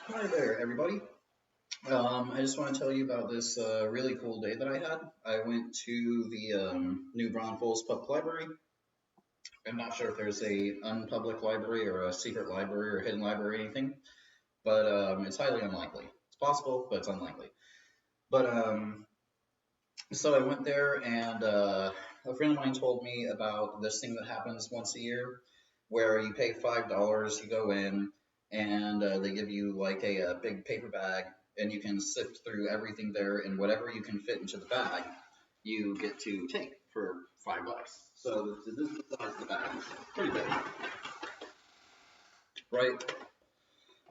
Hi there, everybody. I just want to tell you about this really cool day that I had. I went to the New Braunfels Public Library. I'm not sure if there's a unpublic library or a secret library or hidden library or anything, but it's highly unlikely. It's possible, but it's unlikely. But so I went there, and a friend of mine told me about this thing that happens once a year, where you pay $5, you go in, and they give you like a big paper bag, and you can sift through everything there, and whatever you can fit into the bag, you get to take for $5. So this is the size of the bag, pretty big, right?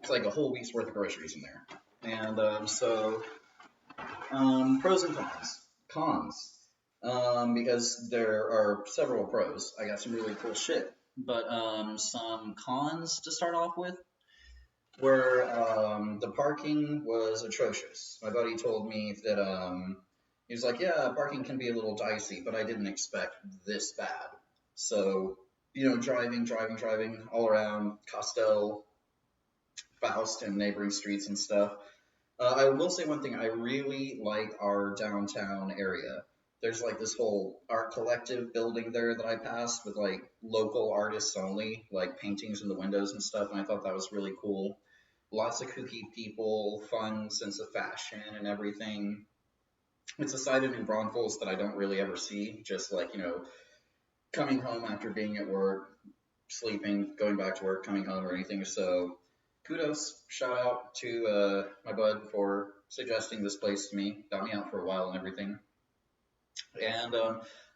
It's like a whole week's worth of groceries in there. And pros and cons. Cons. Because there are several pros. I got some really cool shit. But some cons to start off with were the parking was atrocious. My buddy told me that he was like, yeah, parking can be a little dicey, but I didn't expect this bad. So, driving all around Costell, Faust, and neighboring streets and stuff. I will say one thing. I really like our downtown area. There's like this whole art collective building there that I passed with like local artists only, like paintings in the windows and stuff. And I thought that was really cool. Lots of kooky people, fun sense of fashion and everything. It's a side of New Braunfels that I don't really ever see. Just like, coming home after being at work, sleeping, going back to work, coming home or anything. So kudos, shout out to my bud for suggesting this place to me. Got me out for a while and everything. And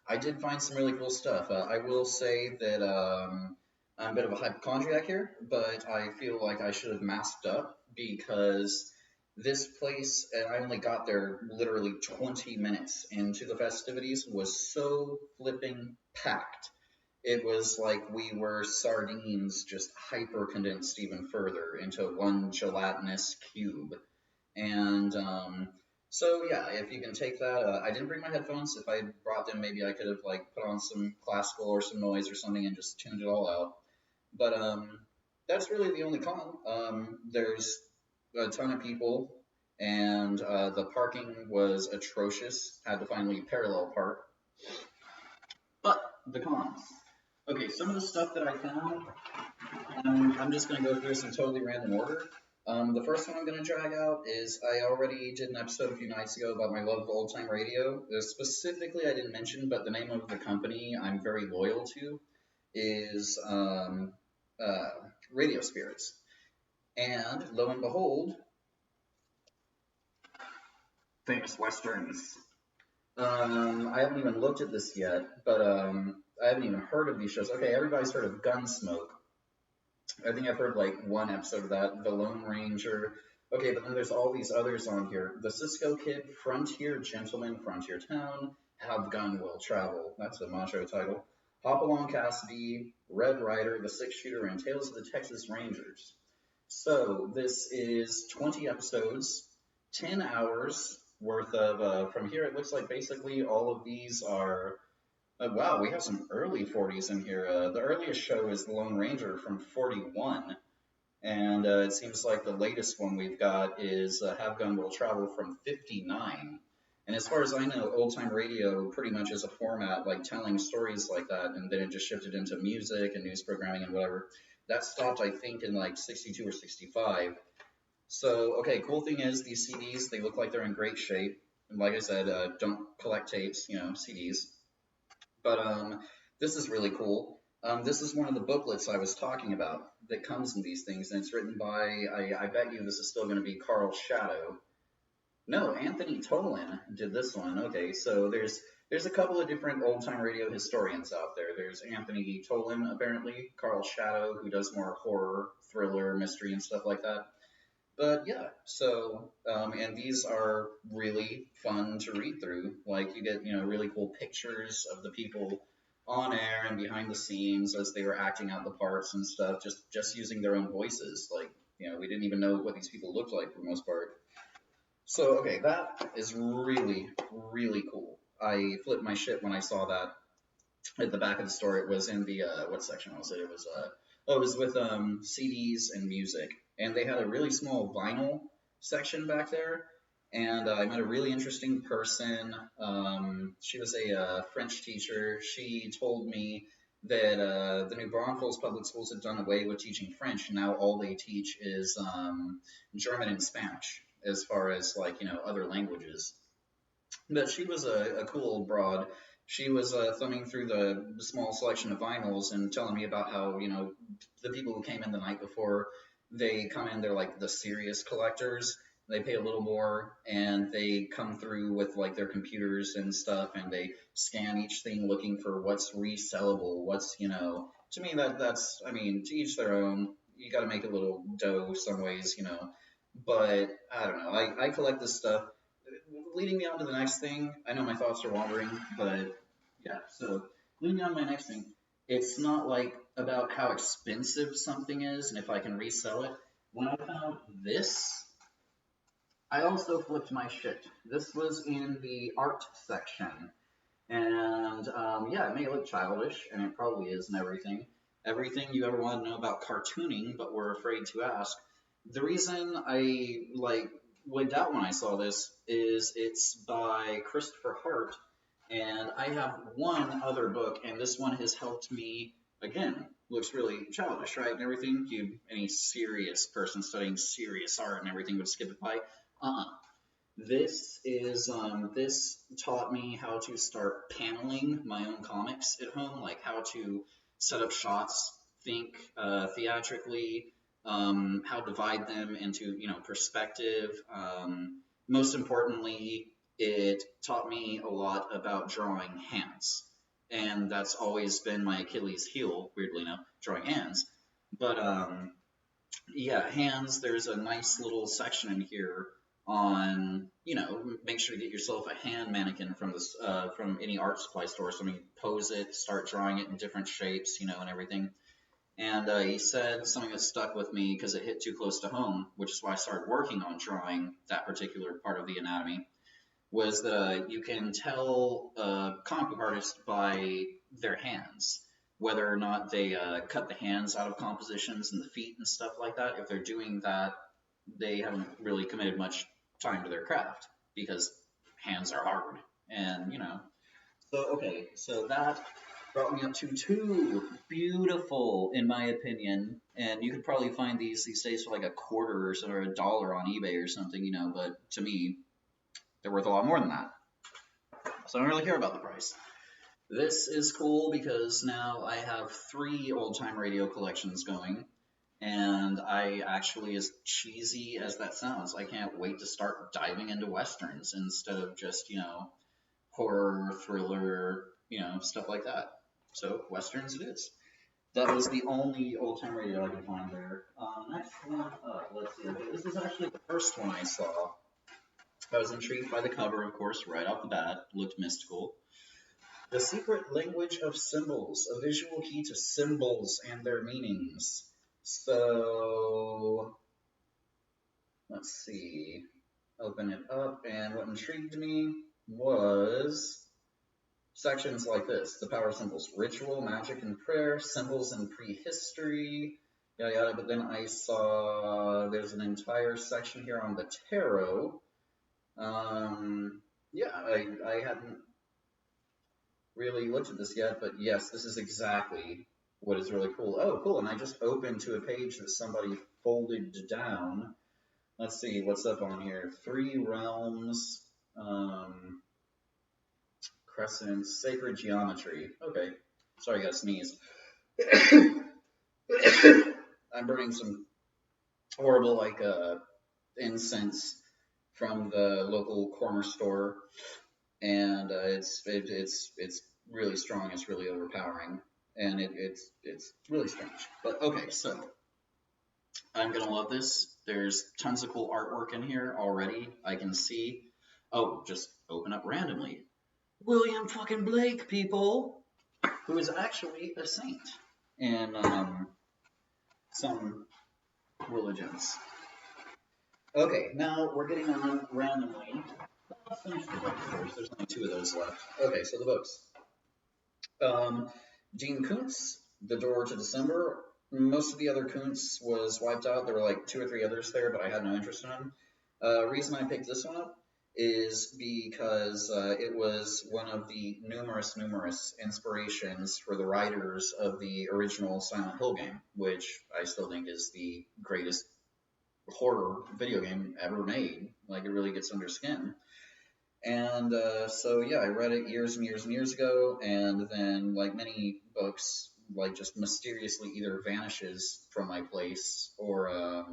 I did find some really cool stuff. I will say that I'm a bit of a hypochondriac here, but I feel like I should have masked up because this place, and I only got there literally 20 minutes into the festivities, was so flipping packed. It was like we were sardines just hyper condensed even further into one gelatinous cube. And so yeah, if you can take that, I didn't bring my headphones. If I had brought them, maybe I could have like put on some classical or some noise or something and just tuned it all out. But that's really the only con. There's a ton of people, and the parking was atrocious. Had to finally parallel park. But the cons. Okay, some of the stuff that I found, I'm just going to go through some totally random order. The first one I'm going to drag out is I already did an episode a few nights ago about my love of old time radio. Specifically, I didn't mention, but the name of the company I'm very loyal to is uh, Radio Spirits. And lo and behold, famous westerns. I haven't even looked at this yet, but I haven't even heard of these shows. Okay, everybody's heard of Gunsmoke. I think I've heard like one episode of that, The Lone Ranger. Okay, but then there's all these others on here. The Cisco Kid, Frontier Gentleman, Frontier Town, Have Gun Will Travel. That's a macho title. Hopalong Cassidy, Red Rider, The Six Shooter, and Tales of the Texas Rangers. So this is 20 episodes, 10 hours worth of, from here it looks like basically all of these are wow, we have some early 40s in here. The earliest show is The Lone Ranger from 41, and it seems like the latest one we've got is Have Gun Will Travel from 59. And as far as I know, old time radio pretty much is a format like telling stories like that, and then it just shifted into music and news programming and whatever. That stopped, I think, in like 62 or 65. So, okay, cool thing is these CDs, they look like they're in great shape. And like I said, don't collect tapes, CDs. But this is really cool. This is one of the booklets I was talking about that comes in these things, and it's written by, I bet you this is still going to be Carl Shadow. No, Anthony Tolan did this one. Okay, so there's a couple of different old-time radio historians out there. There's Anthony Tolan, apparently, Carl Shadow, who does more horror, thriller, mystery, and stuff like that. But yeah, so and these are really fun to read through. Like you get really cool pictures of the people on air and behind the scenes as they were acting out the parts and stuff, just using their own voices. Like we didn't even know what these people looked like for the most part. So okay, that is really really cool. I flipped my shit when I saw that at the back of the store. It was in the what section was it? It was it was with CDs and music, and they had a really small vinyl section back there. And I met a really interesting person. She was a French teacher. She told me that the New Braunfels public schools had done away with teaching French, and now all they teach is German and Spanish, as far as like other languages. But she was a cool old broad. She was thumbing through the small selection of vinyls and telling me about how, the people who came in the night before, they come in, they're like the serious collectors. They pay a little more and they come through with like their computers and stuff and they scan each thing looking for what's resellable, to me that's, I mean, to each their own. You got to make a little dough some ways. But I don't know. I collect this stuff leading me on to the next thing. I know my thoughts are wandering, but yeah. So leading me on to my next thing, it's not like about how expensive something is and if I can resell it. When I found this, I also flipped my shit. This was in the art section, and yeah, it may look childish, and it probably is, and everything you ever want to know about cartooning, but were afraid to ask. The reason I like wigged out when I saw this is it's by Christopher Hart, and I have one other book, and this one has helped me again. Looks really childish, right? And everything. Any serious person studying serious art and everything would skip it by. Uh-uh. This taught me how to start paneling my own comics at home, like how to set up shots, think theatrically, how to divide them into perspective. Most importantly, it taught me a lot about drawing hands, and that's always been my Achilles heel. Weirdly enough, drawing hands, but yeah, hands, there's a nice little section in here on, make sure to get yourself a hand mannequin from any art supply store. So, I mean, pose it, start drawing it in different shapes, and everything. And he said something that stuck with me because it hit too close to home, which is why I started working on drawing that particular part of the anatomy, was that you can tell a comic book artist by their hands, whether or not they cut the hands out of compositions and the feet and stuff like that. If they're doing that, they haven't really committed much time to their craft because hands are hard. And, so, okay, so that brought me up to two beautiful, in my opinion, and you could probably find these days for like a quarter or so, or $1 on eBay or something, but to me, they're worth a lot more than that. So I don't really care about the price. This is cool because now I have three old time radio collections going. And I actually, as cheesy as that sounds, I can't wait to start diving into westerns instead of just, horror, thriller, stuff like that. So westerns it is. That was the only old time radio I could find there. Next one up, let's see. Okay, this is actually the first one I saw. I was intrigued by the cover, of course, right off the bat. Looked mystical. The Secret Language of Symbols, a visual key to symbols and their meanings. So, let's see. Open it up, and what intrigued me was sections like this. The power symbols, ritual, magic, and prayer, symbols and prehistory, yada yada. But then I saw there's an entire section here on the tarot. Yeah, I hadn't really looked at this yet, but yes, this is exactly what is really cool. Oh, cool, and I just opened to a page that somebody folded down. Let's see, what's up on here? Three realms, crescents, sacred geometry. Okay, sorry, I got to sneeze. I'm burning some horrible, like, incense from the local corner store, and it's really strong. It's really overpowering, and it's really strange. But okay, so I'm gonna love this. There's tons of cool artwork in here already. I can see. Oh, just open up randomly. William fucking Blake, people, who is actually a saint in some religions. Okay, now we're getting on randomly. Let's finish the book first. There's only two of those left. Okay, so the books. Dean Koontz, The Door to December. Most of the other Kunts was wiped out. There were like two or three others there, but I had no interest in them. Reason I picked this one up is because it was one of the numerous inspirations for the writers of the original Silent Hill game, which I still think is the greatest horror video game ever made. Like, it really gets under skin. And so, yeah, I read it years and years and years ago, and then, like many books, like just mysteriously either vanishes from my place or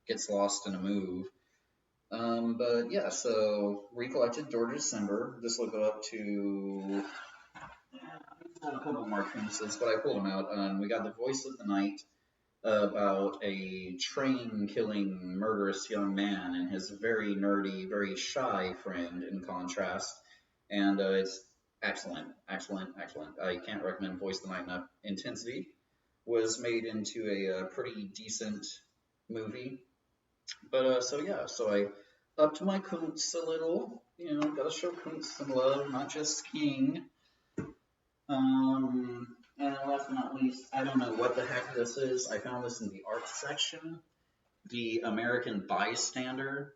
gets lost in a move. But yeah, so recollected Door to December. This will go up to a couple more creases, but I pulled them out. We got The Voice of the Night, about a train killing murderous young man and his very nerdy, very shy friend in contrast. And it's excellent, excellent, excellent. I can't recommend Voice of the Night enough. Intensity was made into a pretty decent movie. But so yeah, so I upped my Kuntz a little. You know, gotta show Kuntz some love, not just King. And last but not least, I don't know what the heck this is. I found this in the art section, the American Bystander,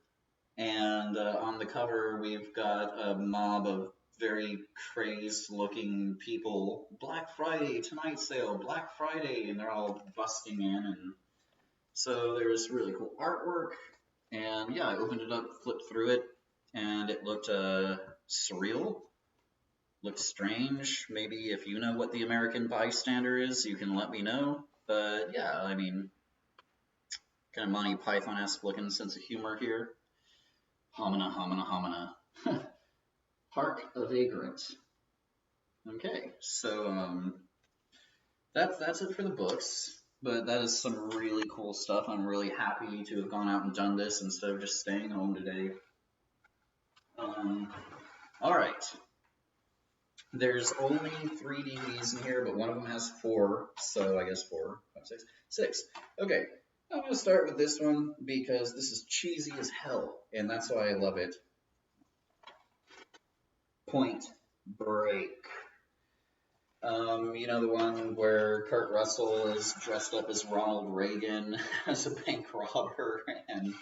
and on the cover we've got a mob of very crazed-looking people. Black Friday tonight sale, Black Friday, and they're all busting in, and so there's really cool artwork. And yeah, I opened it up, flipped through it, and it looked surreal. Looks strange. Maybe if you know what the American Bystander is, you can let me know. But yeah, I mean, kind of Monty Python-esque looking sense of humor here. Homina, homina, homina. Hark a vagrant. Okay, so that's it for the books. But that is some really cool stuff. I'm really happy to have gone out and done this instead of just staying home today. All right. There's only 3 DVDs in here, but one of them has 4, so I guess 4, 5, 6, 6. Okay, I'm going to start with this one because this is cheesy as hell, and that's why I love it. Point Break. You know, the one where Kurt Russell is dressed up as Ronald Reagan as a bank robber, and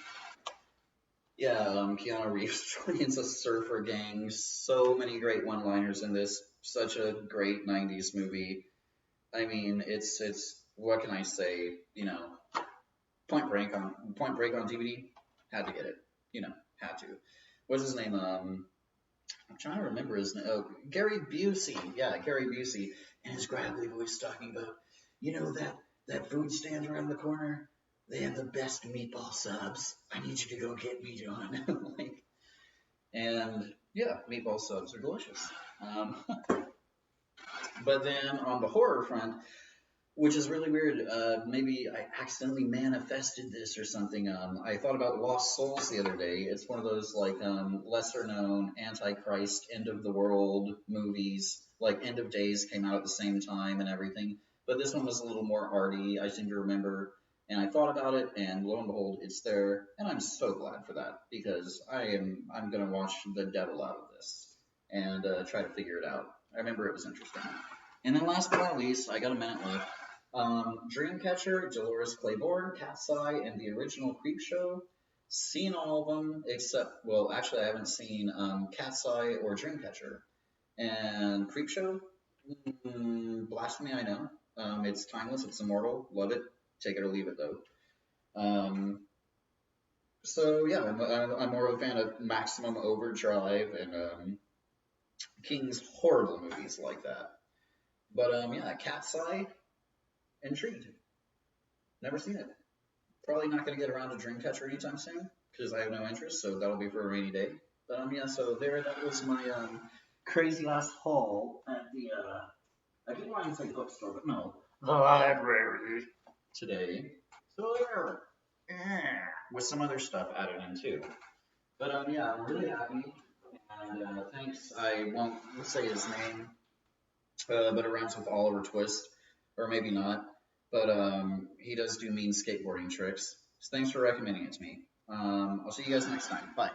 yeah, Keanu Reeves joins a surfer gang. So many great one-liners in this. Such a great 90s movie. I mean, it's what can I say? You know, Point Break on DVD. Had to get it. You know, had to. What's his name? I'm trying to remember his name. Oh, Gary Busey. Yeah, Gary Busey, and his gravelly voice talking about, you know, that food stand around the corner. They have the best meatball subs. I need you to go get me one. Like, and yeah, meatball subs are delicious. But then on the horror front, which is really weird, maybe I accidentally manifested this or something. I thought about Lost Souls the other day. It's one of those like lesser known Antichrist, end of the world movies. Like End of Days came out at the same time and everything. But this one was a little more arty, I seem to remember. And I thought about it, and lo and behold, it's there, and I'm so glad for that because I'm gonna watch the devil out of this and try to figure it out. I remember it was interesting. And then last but not least, I got a minute left. Dreamcatcher, Dolores Claiborne, Cat's Eye, and the original Creepshow. Seen all of them except, well, actually I haven't seen Cat's Eye or Dreamcatcher. And Creepshow, blasphemy, I know. It's timeless, it's immortal, love it. Take it or leave it, though. So yeah, I'm more of a fan of Maximum Overdrive and King's horrible movies like that. But yeah, Cat's Eye, intrigued. Never seen it. Probably not going to get around to Dreamcatcher anytime soon because I have no interest, so that'll be for a rainy day. But yeah, so that was my crazy ass haul at the I keep wanting to say bookstore, but no, the library today. So yeah, with some other stuff added in too. But yeah, I'm really happy, and thanks. I won't say his name, but it rhymes with Oliver Twist, or maybe not. But he does do mean skateboarding tricks. So thanks for recommending it to me. I'll see you guys next time. Bye.